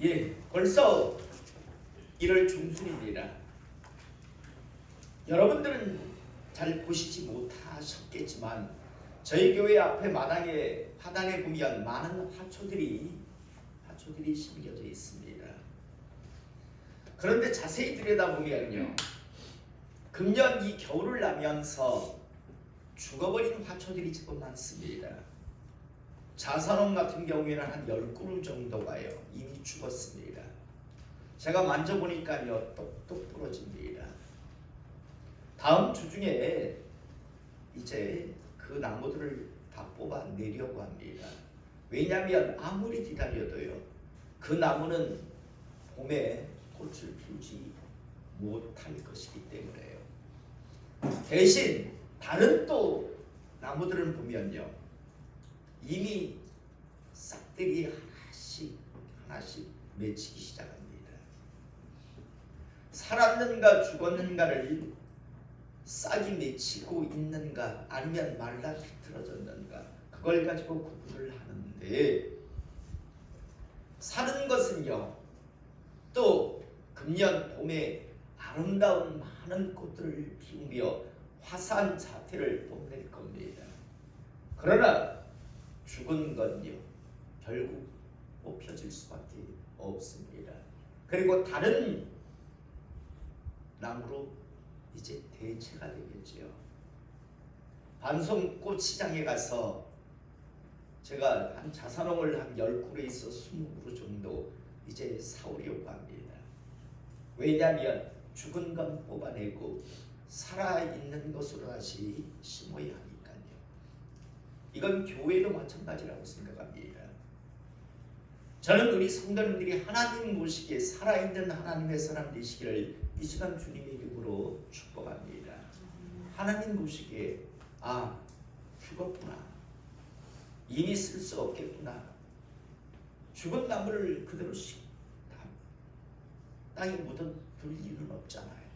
예, 벌써 1월 중순입니다. 여러분들은 잘 보시지 못하셨겠지만 저희 교회 앞에 마당에 화단에 보면 많은 화초들이 심겨져 있습니다. 그런데 자세히 들여다보면요, 금년 이 겨울을 나면서 죽어버린 화초들이 조금 많습니다. 자선원 같은 경우에는 한 10그루 정도가요 이미 죽었습니다. 제가 만져보니까요 똑똑 부러집니다. 다음 주 중에 이제 그 나무들을 다 뽑아내려고 합니다. 왜냐하면 아무리 기다려도요 그 나무는 봄에 꽃을 피우지 못할 것이기 때문에요. 대신 다른 또 나무들은 보면요 이미 싹들이 하나씩 맺히기 시작합니다. 살았는가 죽었는가를 싹이 맺히고 있는가 아니면 말라 비틀어졌는가 그걸 가지고 구분을 하는데, 사는 것은요 또 금년 봄에 아름다운 많은 꽃들을 피우며 화사한 자태를 뽐낼 겁니다. 그러나 죽은 건요 결국 뽑혀질 수밖에 없습니다. 그리고 다른 나무로 이제 대체가 되겠죠. 반송꽃 시장에 가서 제가 한 자선홍을 한 10그루에서 20그루 정도 이제 사오려고 합니다. 왜냐하면 죽은 건 뽑아내고 살아있는 것으로 다시 심어야 하니까요. 이건 교회도 마찬가지라고 생각합니다. 저는 우리 성도님들이 하나님 모시기에 살아있는 하나님의 사람 되시기를 이 시간 주님의 이름으로 축복합니다. 하나님 보시기에 죽었구나, 이미 쓸 수 없겠구나, 죽은 나무를 그대로 땅에 묻어둘 이유는 없잖아요.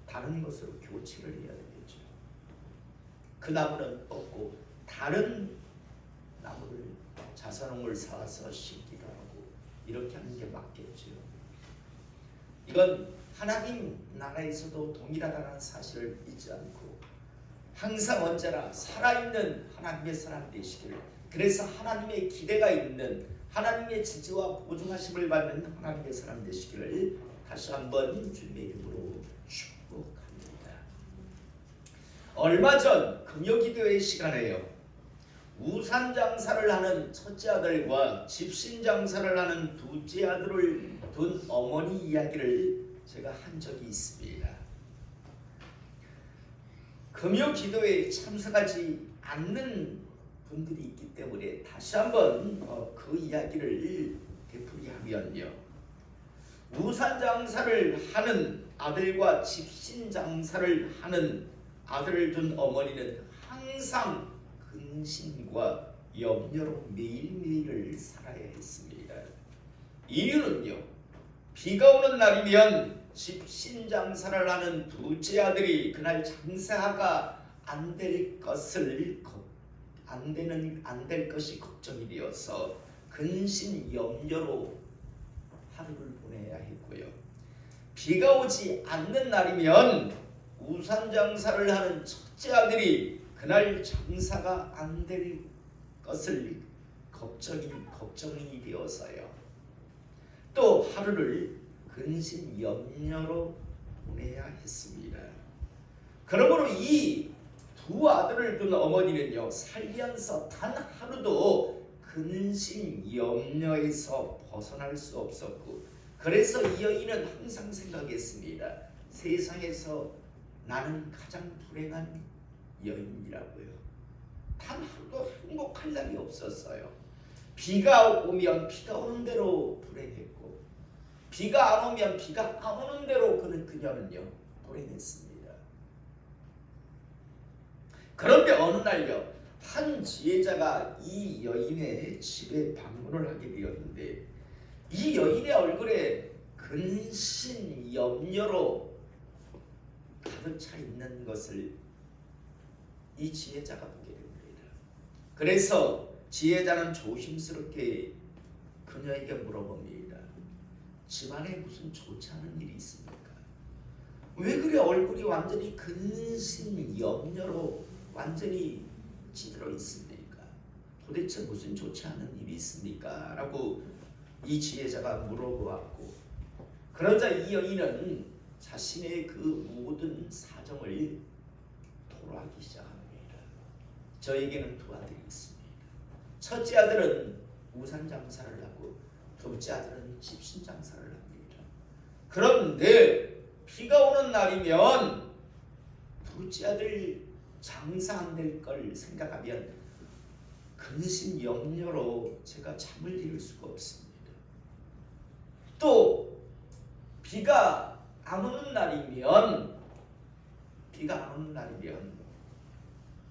다른 것으로 교체를 해야 되겠죠. 그 나무는 뽑고 다른 나무를 자선홍을 사와서 심기도 하고 이렇게 하는 게 맞겠죠. 이건 하나님 나라에서도 동일하다는 사실을 잊지 않고 항상 언제나 살아있는 하나님의 사람 되시기를, 그래서 하나님의 기대가 있는 하나님의 지지와 보증하심을 받는 하나님의 사람 되시기를 다시 한번 주님의 이름으로 축복합니다. 얼마 전 금요기도회 시간에요 우산 장사를 하는 첫째 아들과 집신 장사를 하는 둘째 아들을 둔 어머니 이야기를 제가 한 적이 있습니다. 금요 기도에 참석하지 않는 분들이 있기 때문에 다시 한번 그 이야기를 되풀이하면요, 우산 장사를 하는 아들과 집신 장사를 하는 아들을 둔 어머니는 항상 근심과 염려로 매일매일을 살아야 했습니다. 이유는요, 비가 오는 날이면 집신 장사를 하는 둘째 아들이 그날 장사가 안 될 것이 걱정이 되어서 근심 염려로 하루를 보내야 했고요. 비가 오지 않는 날이면 우산 장사를 하는 첫째 아들이 그날 장사가 안 될 것을 걱정이 되어서요 또 하루를 근심 염려로 보내야 했습니다. 그러므로 이 두 아들을 둔 어머니는요 살면서 단 하루도 근심 염려에서 벗어날 수 없었고, 그래서 이 여인은 항상 생각했습니다. 세상에서 나는 가장 불행한 여인이라고요. 단 하루도 행복할 날이 없었어요. 비가 오면 비가 오는 대로 불행했고, 비가 안 오면 비가 안 오는 대로 그녀는요 불행했습니다. 그런데 어느 날요 한 지혜자가 이 여인의 집에 방문을 하게 되었는데, 이 여인의 얼굴에 근심 염려로 가득 차 있는 것을 이 지혜자가 보게 됩니다. 그래서 지혜자는 조심스럽게 그녀에게 물어봅니다. 집안에 무슨 좋지 않은 일이 있습니까? 왜 그래 얼굴이 완전히 근심 염려로 완전히 찌들어 있습니까? 도대체 무슨 좋지 않은 일이 있습니까? 라고 이 지혜자가 물어보았고, 그러자 이 여인은 자신의 그 모든 사정을 토로하기 시작합니다. 저에게는 두 아들이 있습니다. 첫째 아들은 우산 장사를 하고 둘째 아들은 집신 장사를 합니다. 그런데 비가 오는 날이면 둘째 아들 장사 안 될 걸 생각하면 근심 염려로 제가 잠을 이룰 수가 없습니다. 또 비가 안 오는 날이면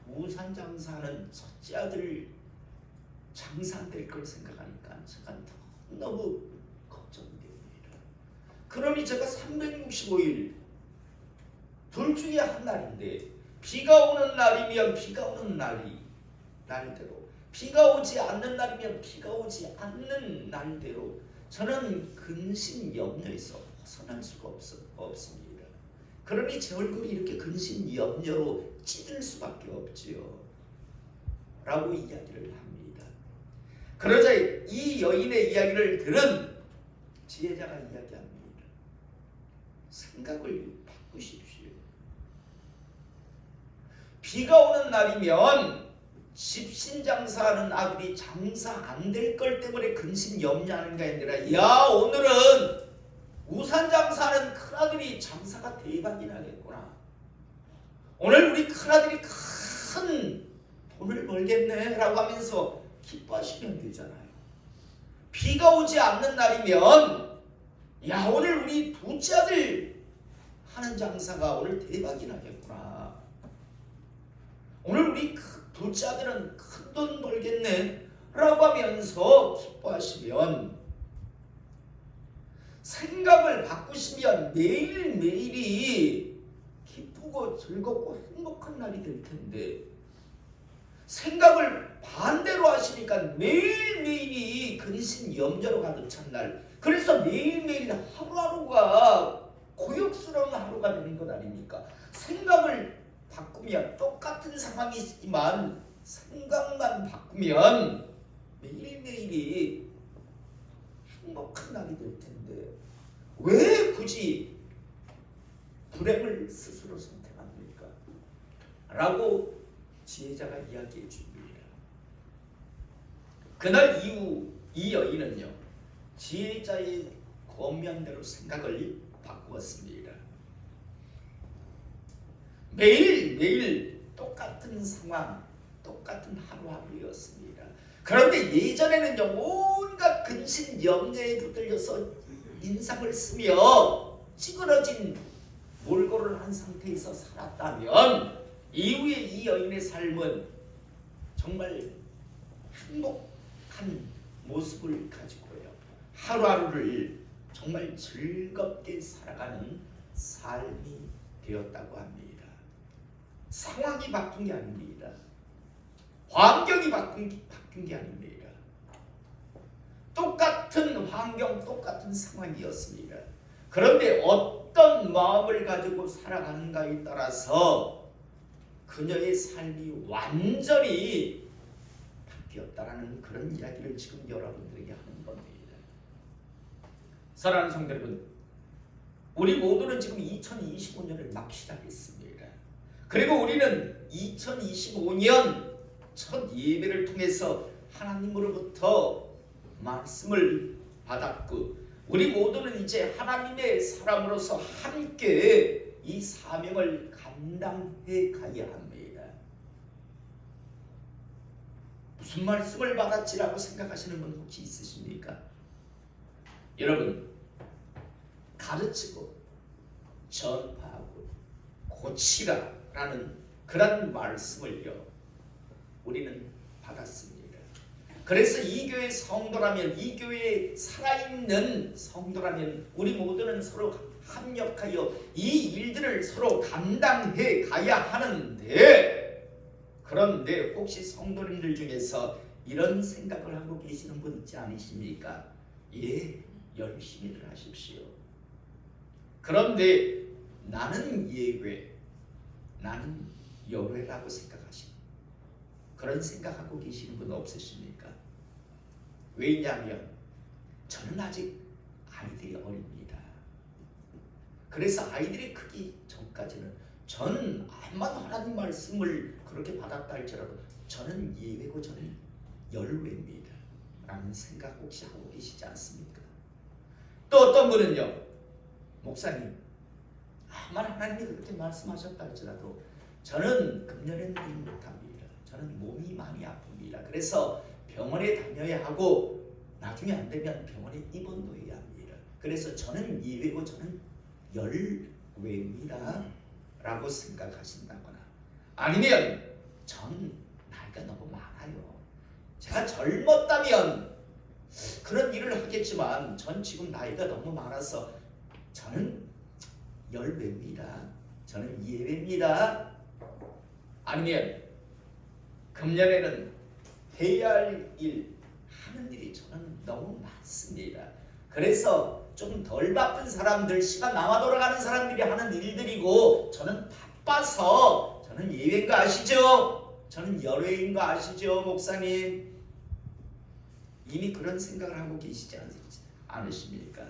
우산 장사하는 첫째 아들 장사 안 될 걸 생각하니까 제가 너무 걱정이 됩니다. 그러니 제가 365일 둘 중에 한 날인데 비가 오는 날이면 비가 오는 날대로, 비가 오지 않는 날이면 비가 오지 않는 날대로 저는 근심 염려에서 벗어날 수가 없습니다. 그러니 제 얼굴이 이렇게 근심 염려로 찌들 수밖에 없지요. 라고 이야기를 합니다. 그러자 이 여인의 이야기를 들은 지혜자가 이야기합니다. 생각을 바꾸십시오. 비가 오는 날이면 집신 장사하는 아들이 장사 안 될 걸 때문에 근심 염려하는 게 아니라, 야, 오늘은 우산 장사하는 큰아들이 장사가 대박이 나겠구나. 오늘 우리 큰아들이 큰 돈을 벌겠네 라고 하면서 기뻐하시면 되잖아요. 비가 오지 않는 날이면, 야, 오늘 우리 둘째 아들 하는 장사가 오늘 대박이 나겠구나. 오늘 우리 둘째 아들은 큰 돈 벌겠네 라고 하면서 기뻐하시면, 생각을 바꾸시면 매일매일이 기쁘고 즐겁고 행복한 날이 될 텐데, 생각을 반대로 하시니까 매일매일이 근심 염려로 가득 찬 날, 그래서 매일매일 하루하루가 고역스러운 하루가 되는 것 아닙니까? 생각을 바꾸면 똑같은 상황이지만 생각만 바꾸면 매일매일이 행복한 날이 될 텐데 왜 굳이 불행을 스스로 선택합니까? 라고 지혜자가 이야기해 줍니다. 그날 이후 이 여인은요, 지혜자의 권면대로 생각을 바꾸었습니다. 매일매일 똑같은 상황, 똑같은 하루하루였습니다. 그런데 예전에는요, 온갖 근심 염려에 붙들려서 인상을 쓰며 찌그러진 몰골을 한 상태에서 살았다면, 이후에 이 여인의 삶은 정말 행복한 모습을 가지고요, 하루하루를 정말 즐겁게 살아가는 삶이 되었다고 합니다. 상황이 바뀐 게 아닙니다. 환경이 바뀐 게 아닙니다. 똑같은 환경, 똑같은 상황이었습니다. 그런데 어떤 마음을 가지고 살아가는가에 따라서 그녀의 삶이 완전히 바뀌었다라는 그런 이야기를 지금 여러분들에게 하는 겁니다. 사랑하는 성도 여러분, 우리 모두는 지금 2025년을 막 시작했습니다. 그리고 우리는 2025년 첫 예배를 통해서 하나님으로부터 말씀을 받았고, 우리 모두는 이제 하나님의 사람으로서 함께 이 사명을 감당해 가야 합니다. 무슨 말씀을 받았지라고 생각하시는 분 혹시 있으십니까? 여러분, 가르치고 전파하고 고치라라는 그런 말씀을요, 우리는 받았습니다. 그래서 이 교회 성도라면, 이 교회에 살아있는 성도라면 우리 모두는 서로 합력하여 이 일들을 서로 감당해 가야 하는데, 그런데 혹시 성도님들 중에서 이런 생각을 하고 계시는 분 있지 않으십니까? 예, 열심히들 하십시오. 그런데 나는 예외, 나는 열외라고 생각하시는 그런 생각하고 계시는 분 없으십니까? 왜냐하면 저는 아직 아이들이 어립니다. 그래서 아이들이 크기 전까지는 저는 아무리 하나님 말씀을 그렇게 받았다 할지라도 저는 예외고 저는 열외입니다 라는 생각 혹시 하고 계시지 않습니까? 또 어떤 분은요, 목사님 아무리 하나님이 그렇게 말씀하셨다 할지라도 저는 금년에는 일 못합니다. 저는 몸이 많이 아픕니다. 그래서 병원에 다녀야 하고 나중에 안 되면 병원에 입원도 해야 합니다. 그래서 저는 예외고 저는 열외입니다 라고 생각하신다거나, 아니면 전 나이가 너무 많아요. 제가 젊었다면 그런 일을 하겠지만 전 지금 나이가 너무 많아서 저는 열외입니다. 저는 예외입니다. 아니면 금년에는 해야 할 일, 하는 일이 저는 너무 많습니다. 그래서 좀 덜 바쁜 사람들, 시간 남아 돌아가는 사람들이 하는 일들이고 저는 바빠서 저는 예외인 거 아시죠? 저는 열외인 거 아시죠, 목사님? 이미 그런 생각을 하고 계시지 않으십니까?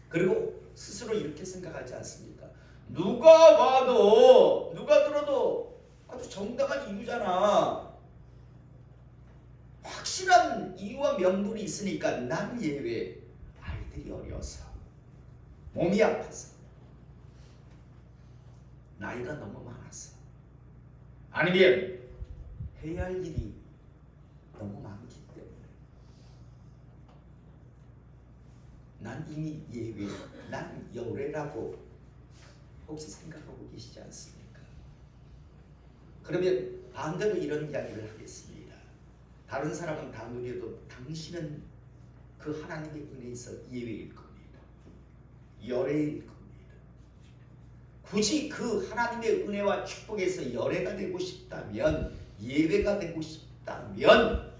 그리고 스스로 이렇게 생각하지 않습니까? 누가 봐도 누가 들어도 아주 정당한 이유잖아. 확실한 이유와 명분이 있으니까 난 예외. 아이들이 어려서, 몸이 아파서, 나이가 너무 많아서, 아니면 해야 할 일이 너무 많기 때문에 난 이미 예외, 난 열외라고 혹시 생각하고 계시지 않습니까? 그러면 반대로 이런 이야기를 하겠습니다. 다른 사람은 다 누려도 당신은 그 하나님의 은혜에서 예외일 겁니다. 열외일 겁니다. 굳이 그 하나님의 은혜와 축복에서 열외가 되고 싶다면, 예외가 되고 싶다면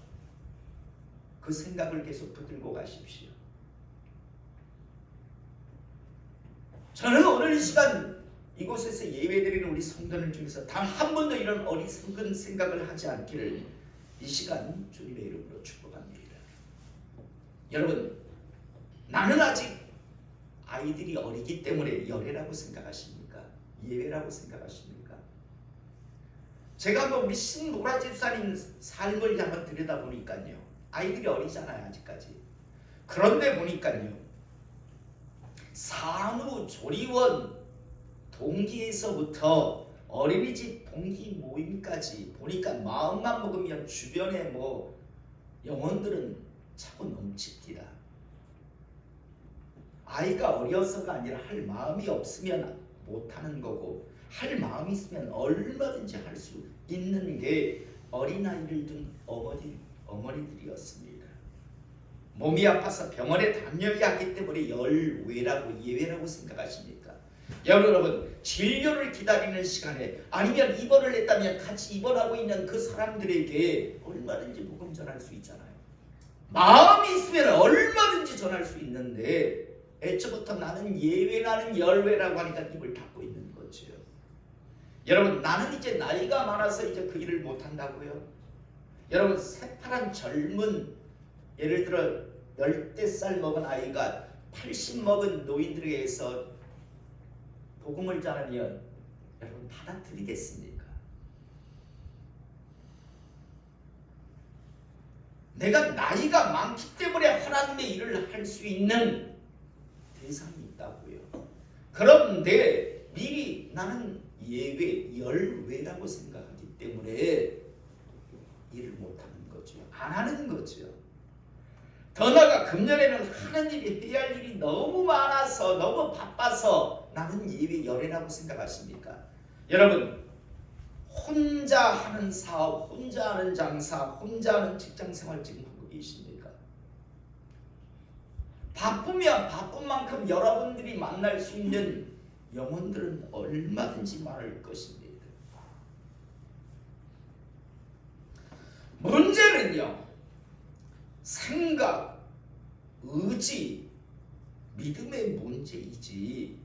그 생각을 계속 붙들고 가십시오. 저는 오늘 이 시간 이곳에서 예배드리는 우리 성도들 중에서 단 한 번도 이런 어리석은 생각을 하지 않기를 이 시간 주님의 이름으로 축복합니다. 여러분, 나는 아직 아이들이 어리기 때문에 열애라고 생각하십니까? 예외라고 생각하십니까? 제가 한번 우리 신노라 집사님 삶을 한번 들여다보니까요, 아이들이 어리잖아요, 아직까지. 그런데 보니까요, 산후조리원 동기에서부터 어린이집 동기 모임까지 보니까 마음만 먹으면 주변에 영혼들은 차고 넘칩니다. 아이가 어려서가 아니라 할 마음이 없으면 못하는 거고, 할 마음이 있으면 얼마든지 할 수 있는 게 어린아이를 둔 어머니들이었습니다. 몸이 아파서 병원에 다녀야 하기 때문에 열외라고 예외라고 생각하십니까? 여러분, 진료를 기다리는 시간에 아니면 입원을 했다면 같이 입원하고 있는 그 사람들에게 얼마든지 복음 전할 수 있잖아요. 마음이 있으면 얼마든지 전할 수 있는데 애초부터 나는 예외, 나는 열외라고 하니까 입을 닫고 있는 거죠. 여러분, 나는 이제 나이가 많아서 이제 그 일을 못한다고요? 여러분, 새파란 젊은, 예를 들어 10살 먹은 아이가 80 먹은 노인들에게 의해서 복음을 전하면 여러분 받아들이겠습니까? 내가 나이가 많기 때문에 하나님의 일을 할 수 있는 대상이 있다고요. 그런데 미리 나는 예외, 열외라고 생각하기 때문에 일을 못하는 거죠. 안 하는 거죠. 더 나아가 금년에는 하는 일이, 해야 할 일이 너무 많아서, 너무 바빠서 나는 예외, 열외라고 생각하십니까? 여러분, 혼자 하는 사업, 혼자 하는 장사, 혼자 하는 직장생활 지금 하고 계십니까? 바쁘면 바쁜 만큼 여러분들이 만날 수 있는 영혼들은 얼마든지 많을 것입니다. 문제는요, 생각, 의지, 믿음의 문제이지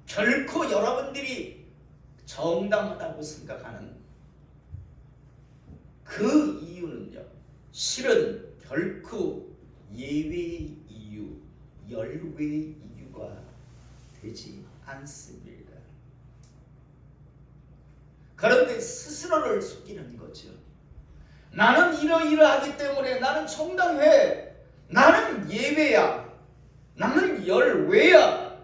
결코 여러분들이 정당하다고 생각하는 그 이유는요, 실은 결코 예외의 이유, 열외의 이유가 되지 않습니다. 그런데 스스로를 속이는 거죠. 나는 이러이러하기 때문에 나는 정당해. 나는 예외야. 나는 열외야.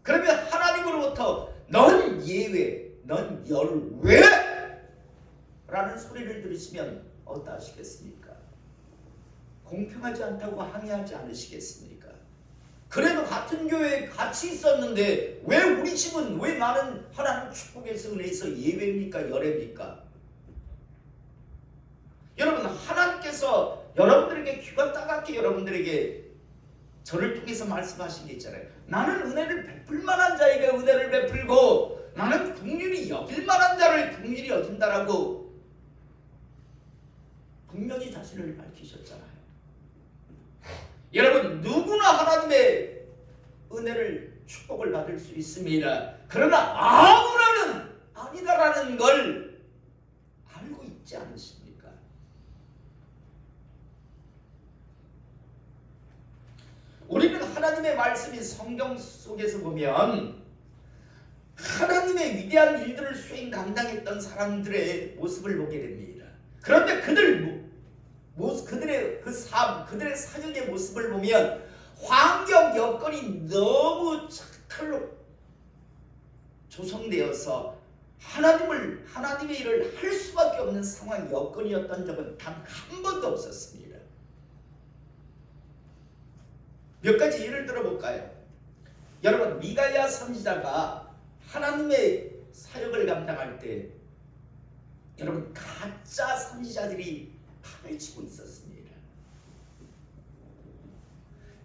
그러면 하나님으로부터 넌 예외, 넌 열외 라는 소리를 들으시면 어떠하시겠습니까? 공평하지 않다고 항의하지 않으시겠습니까? 그래도 같은 교회에 같이 있었는데 왜 우리 집은, 왜 나는 하나님 축복에서 은혜에서 예외입니까? 열애입니까? 여러분, 하나님께서 여러분들에게 귀가 따갑게 여러분들에게 저를 통해서 말씀하신 게 있잖아요. 나는 은혜를 베풀 만한 자에게 은혜를 베풀고 나는 긍휼히 여길 만한 자를 긍휼히 여긴다라고 분명히 자신을 밝히셨잖아요. 여러분, 누구나 하나님의 은혜를 축복을 받을 수 있습니다. 그러나 아무나는 아니다라는 걸 알고 있지 않으십니까? 우리는 하나님의 말씀이 성경 속에서 보면 하나님의 위대한 일들을 수행 감당했던 사람들의 모습을 보게 됩니다. 그런데 그들의 그 삶, 그들의 사역의 모습을 보면 환경 여건이 너무 착칼로 조성되어서 하나님의 일을 할 수밖에 없는 상황 여건이었던 적은 단 한 번도 없었습니다. 몇 가지 예를 들어볼까요? 여러분, 미가야 선지자가 하나님의 사역을 감당할 때 여러분, 가짜 선지자들이 판을 치고 있었습니다.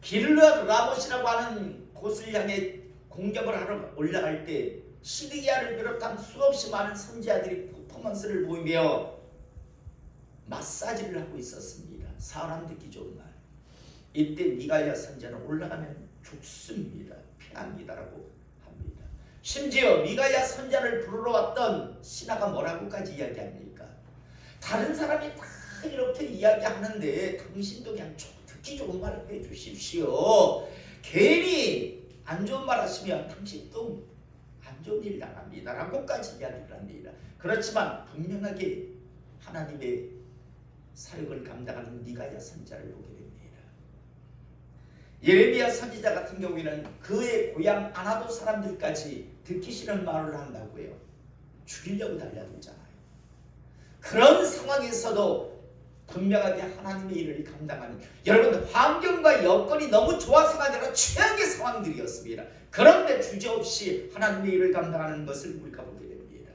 길르앗 라못이라고 하는 곳을 향해 공격을 하러 올라갈 때 시드기야를 비롯한 수없이 많은 선지자들이 퍼포먼스를 보이며 마사지를 하고 있었습니다. 사람 듣기 좋은 말. 이때 미가야 선지자는 올라가면 죽습니다. 피합니다라고 합니다. 심지어 미가야 선지자를 부르러 왔던 신하가 뭐라고까지 이야기합니까? 다른 사람이 다 이렇게 이야기하는데 당신도 그냥 듣기 좋은 말을 해주십시오. 괜히 안 좋은 말 하시면 당신도 안 좋은 일 당합니다 라고까지 이야기를 합니다. 그렇지만 분명하게 하나님의 사역을 감당하는 미가야 선지자를 보게 됩니다. 예레미야 선지자 같은 경우에는 그의 고향 아나도 사람들까지 듣기 싫은 말을 한다고요. 죽이려고 달려들잖아요. 그런 상황에서도 분명하게 하나님의 일을 감당하는, 여러분, 환경과 여건이 너무 좋아서가 아니라 최악의 상황들이었습니다. 그런데 주저없이 하나님의 일을 감당하는 것을 우리가 보게 됩니다.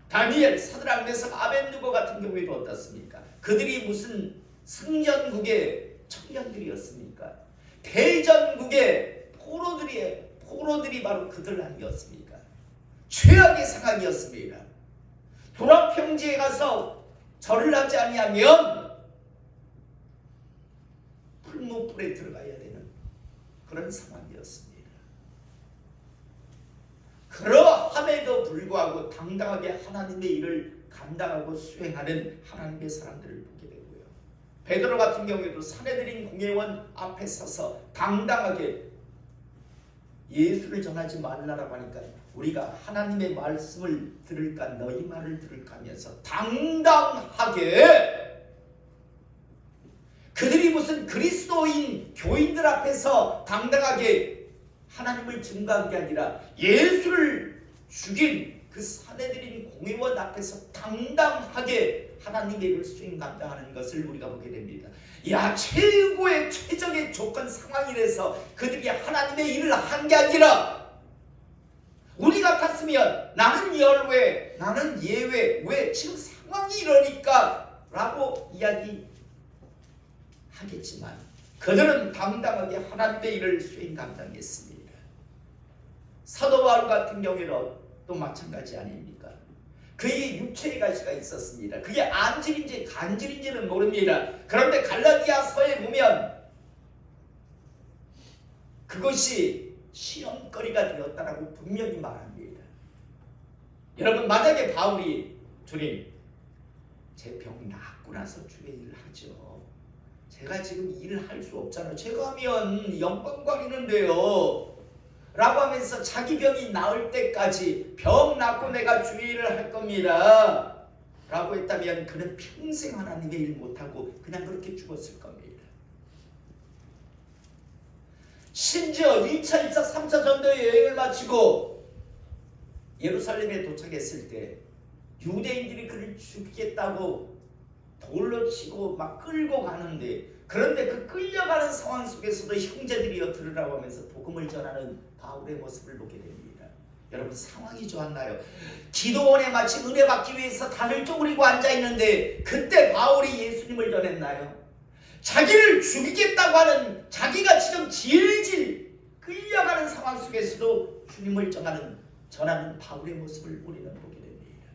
다니엘, 사드락, 메삭, 아벳느고 같은 경우에도 어떻습니까? 그들이 무슨 승전국의 청년들이었습니까? 대전국의 포로들이 바로 그들 아니었습니까? 최악의 상황이었습니다. 도랍평지에 가서 절을 하지 아니하면 풀무불에 들어가야 되는 그런 상황이었습니다. 그러함에도 불구하고 당당하게 하나님의 일을 감당하고 수행하는 하나님의 사람들을 보게 되고요. 베드로 같은 경우에도 산헤드린 공회원 앞에 서서 당당하게 예수를 전하지 말라라고 하니까 우리가 하나님의 말씀을 들을까 너희 말을 들을까 하면서 당당하게, 그들이 무슨 그리스도인 교인들 앞에서 당당하게 하나님을 증거한 게 아니라 예수를 죽인 그 산헤드린 공회원 앞에서 당당하게 하나님의 일을 수행 감당하는 것을 우리가 보게 됩니다. 야, 최고의 최적의 조건 상황이라서 그들이 하나님의 일을 한 게 아니라 우리 같았으면 나는 열외, 나는 예외, 왜 지금 상황이 이러니까 라고 이야기하겠지만 그들은 당당하게 하나님의 일을 수행 감당했습니다. 사도 바울 같은 경우에는 또 마찬가지 아닙니까? 그에게 육체의 가시가 있었습니다. 그게 안질인지 간질인지는 모릅니다. 그런데 갈라디아서에 보면 그것이 시험거리가 되었다라고 분명히 말합니다. 여러분, 만약에 바울이 주님, 제 병 낫고 나서 주의 일을 하죠. 제가 지금 일을 할 수 없잖아요. 제가 하면 영광 가리는데요. 라고 하면서 자기 병이 나을 때까지 병 낫고 내가 주의 일을 할 겁니다. 라고 했다면 그는 평생 하나님의 일 못하고 그냥 그렇게 죽었을 겁니다. 심지어 1차, 2차, 3차 전도의 여행을 마치고 예루살렘에 도착했을 때 유대인들이 그를 죽이겠다고 돌로 치고 막 끌고 가는데, 그런데 그 끌려가는 상황 속에서도 형제들이여 들으라고 하면서 복음을 전하는 바울의 모습을 보게 됩니다. 여러분, 상황이 좋았나요? 기도원에 마치 은혜 받기 위해서 단을 쪼그리고 앉아있는데 그때 바울이 예수님을 전했나요? 자기를 죽이겠다고 하는, 자기가 지금 질질 끌려가는 상황 속에서도 주님을 전하는 바울의 모습을 우리는 보게 됩니다.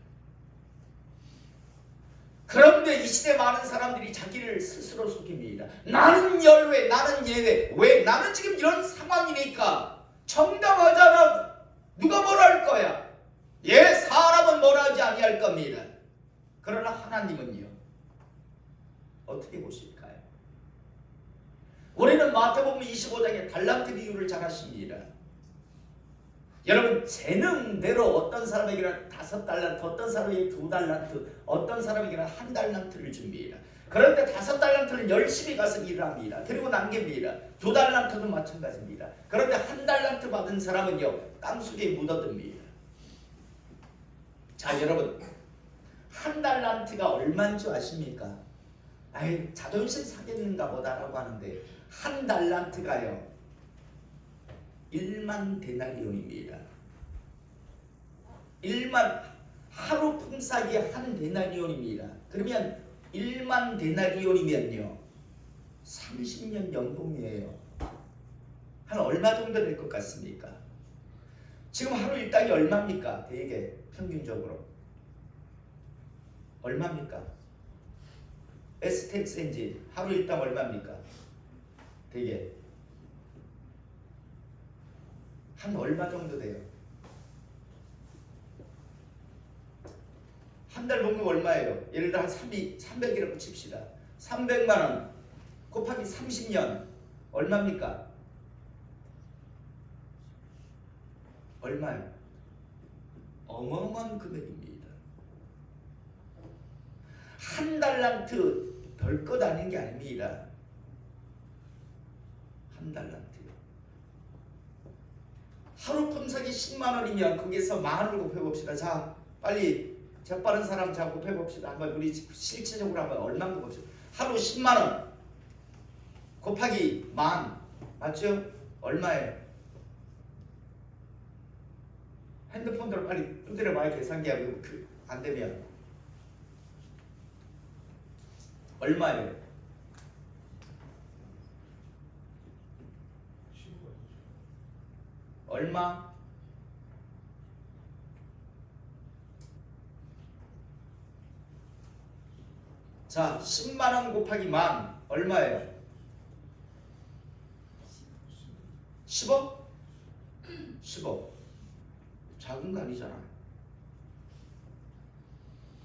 그런데 이 시대 많은 사람들이 자기를 스스로 속입니다. 나는 열외, 나는 예외. 왜? 나는 지금 이런 상황이니까 정당하잖아. 누가 뭐라 할 거야? 예, 사람은 뭐라 하지 아니할 겁니다. 그러나 하나님은요, 어떻게 보실까요? 우리는 마태복음 25장의 달란트 비유를 잘 하십니다. 여러분, 재능대로 어떤 사람에게는 5달란트, 어떤 사람에게 2달란트, 어떤 사람에게는 1달란트를 줍니다. 그런데 5달란트는 열심히 가서 일을 합니다. 그리고 남깁니다. 2달란트도 마찬가지입니다. 그런데 1달란트 받은 사람은요, 땅속에 묻어둡니다. 자, 여러분, 1달란트가 얼마인 줄 아십니까? 아이, 자존심 상했는가 보다라고 하는데 1달란트가요 1만 데나리온입니다. 1만, 하루 품삯이 1 데나리온입니다. 그러면 1만 데나리온이면요 30년 연봉이에요. 한 얼마 정도 될 것 같습니까? 지금 하루 일당이 얼마입니까? 대개 평균적으로 얼마입니까? STX 엔진 하루 일당 얼마입니까? 대개 한 얼마 정도 돼요? 한 달 봉급 얼마예요? 예를 들어 한 300이라고 칩시다. 300만 원 곱하기 30년 얼마입니까? 얼마예요? 어마어마한 금액입니다. 1달란트 별것 아닌 게 아닙니다. 1달란트요. 하루 품삯이 10만 원이면 거기서 만을 곱해봅시다. 자, 빨리 재빠른 사람 자 곱해봅시다. 한번 우리 실질적으로 한번 얼마나 곱합시다. 하루 10만 원 곱하기 만 맞죠? 얼마예요? 핸드폰으로 빨리 두드려봐야 계산기하고 안 되면 얼마예요? 얼마? 자, 10만 원 곱하기 만 얼마예요? 10억? 10억. 작은 거 아니잖아요.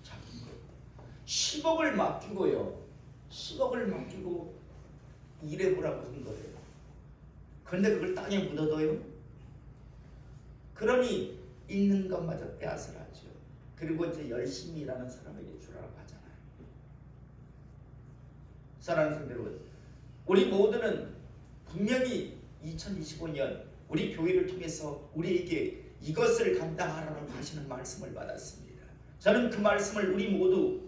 작은 거. 10억을 맡기고요. 10억을 맡기고 일해보라고 한 거예요. 그런데 그걸 땅에 묻어둬요? 그러니 있는 것마저 빼앗으라죠. 그리고 이제 열심히 일하는 사람에게 주라고 하잖아요. 사랑하는 성도 여러분, 우리 모두는 분명히 2025년 우리 교회를 통해서 우리에게 이것을 감당하라고 하시는 말씀을 받았습니다. 저는 그 말씀을 우리 모두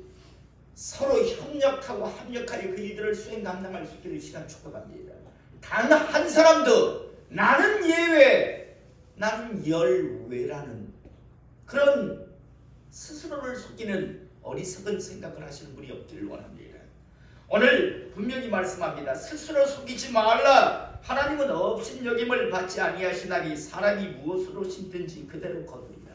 서로 협력하고 합력하여 그 일들을 수행 감당할 수 있기를 시간 축복합니다. 단 한 사람도 나는 예외, 나는 열외라는 그런 스스로를 속이는 어리석은 생각을 하시는 분이 없기를 원합니다. 오늘 분명히 말씀합니다. 스스로 속이지 말라. 하나님은 업신여김을 받지 아니하시나니 사람이 무엇으로 심든지 그대로 거두리라.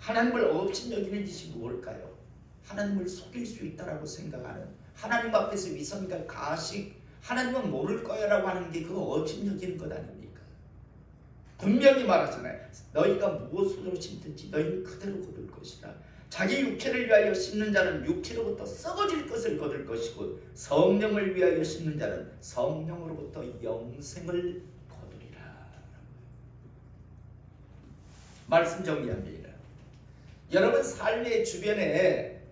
하나님을 업신여기는 짓이 무엇일까요? 하나님을 속일 수 있다라고 생각하는, 하나님 앞에서 위선과 가식, 하나님은 모를 거야라고 하는 게 그거 업신여기는 것 아닙니까? 분명히 말하잖아요. 너희가 무엇으로 심든지 너희는 그대로 거둘 것이다. 자기 육체를 위하여 심는 자는 육체로부터 썩어질 것을 거둘 것이고 성령을 위하여 심는 자는 성령으로부터 영생을 거두리라. 말씀 정리합니다. 여러분 삶의 주변에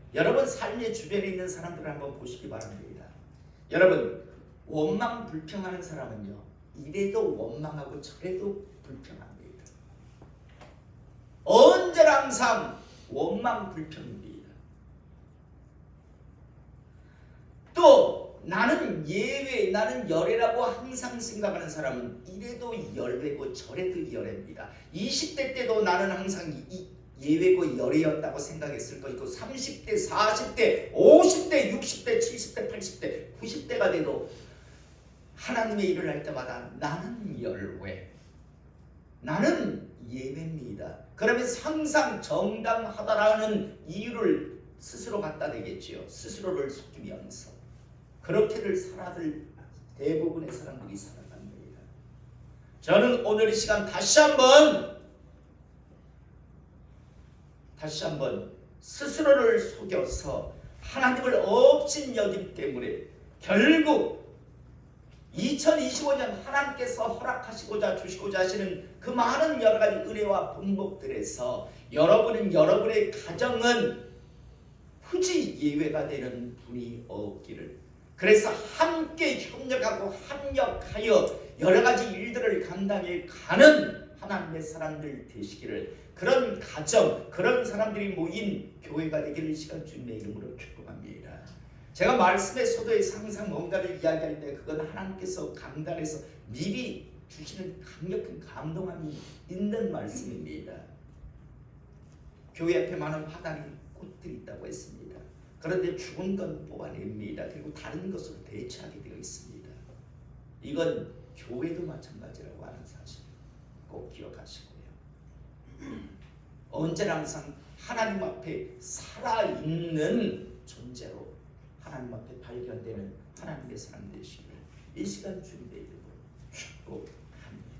있는 사람들을 한번 보시기 바랍니다. 여러분 원망 불평하는 사람은요, 이래도 원망하고 저래도 불평합니다. 언제나 항상 원망 불평입니다. 또 나는 예외, 나는 열애라고 항상 생각하는 사람은 이래도 열애고 저래도 열애입니다. 20대 때도 나는 항상 예외고 열애였다고 생각했을 것이고 30대, 40대, 50대, 60대, 70대, 80대, 90대가 돼도 하나님의 일을 할 때마다 나는 열외, 나는 예외입니다. 그러면 항상 정당하다라는 이유를 스스로 갖다 대겠지요. 스스로를 속이면서 그렇게들 살아들 대부분의 사람들이 살아갑니다. 저는 오늘 이 시간 다시 한번 스스로를 속여서 하나님을 업신여기기 때문에 결국 2025년 하나님께서 허락하시고자 주시고자 하시는 그 많은 여러 가지 은혜와 복목들에서 여러분의 가정은 굳이 예외가 되는 분이 없기를, 그래서 함께 협력하고 합력하여 여러 가지 일들을 감당해 가는 하나님의 사람들 되시기를, 그런 가정, 그런 사람들이 모인 교회가 되기를 이 시간 주님의 이름으로 축복합니다. 제가 말씀의 소도에서 항상 뭔가를 이야기할 때 그건 하나님께서 강단에서 미리 주시는 강력한 감동함이 있는 말씀입니다. 교회 앞에 많은 화단이 꽃들이 있다고 했습니다. 그런데 죽은 건 뽑아냅니다. 그리고 다른 것으로 대체하게 되어 있습니다. 이건 교회도 마찬가지라고 하는 사실 꼭 기억하시고요. 언제나 항상 하나님 앞에 살아있는 존재로 하나님 앞에 발견되는 하나님의 사람 되시기를 이 시간 주님의 이름으로 축복